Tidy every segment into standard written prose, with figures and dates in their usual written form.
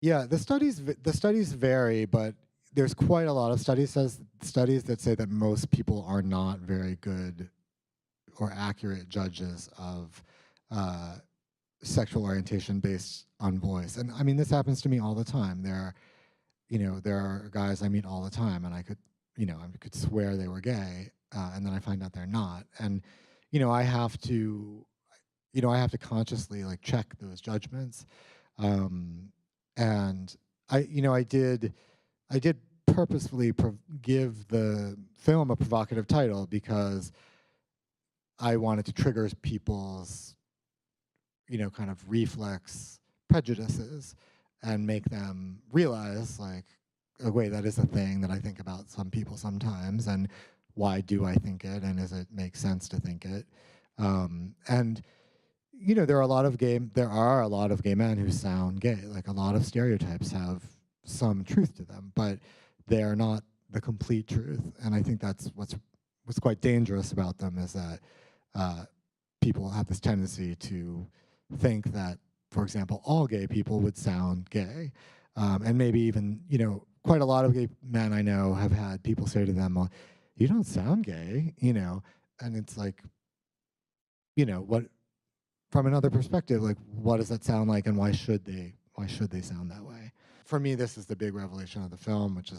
Yeah, the studies vary, but there's quite a lot of studies that say that most people are not very good or accurate judges of uh, sexual orientation based on voice. And I mean, this happens to me all the time. There are guys I meet all the time, and I could swear they were gay, and then I find out they're not. And you know, I have to, I have to consciously like check those judgments. Um, and I did purposefully give the film a provocative title because I wanted to trigger people's, kind of reflex prejudices and make them realize, like, oh, wait, that is a thing that I think about some people sometimes, and why do I think it, and does it make sense to think it? And there are a lot of gay men who sound gay. Like a lot of stereotypes have some truth to them, but they're not the complete truth. And I think that's what's quite dangerous about them is that uh, people have this tendency to think that, for example, all gay people would sound gay, and maybe even quite a lot of gay men I know have had people say to them, "Well, you don't sound gay," and it's like, what from another perspective, like what does that sound like, and why should they sound that way? For me, this is the big revelation of the film, which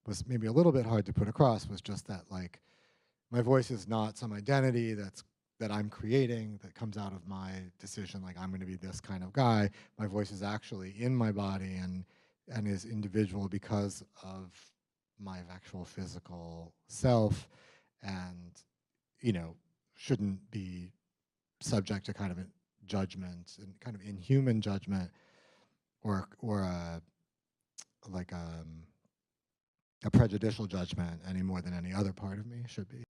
was maybe a little bit hard to put across, was just that, like, my voice is not some identity that I'm creating that comes out of my decision, like I'm going to be this kind of guy. My voice is actually in my body and is individual because of my actual physical self, and shouldn't be subject to kind of a judgment and kind of inhuman judgment, or like a prejudicial judgment any more than any other part of me should be.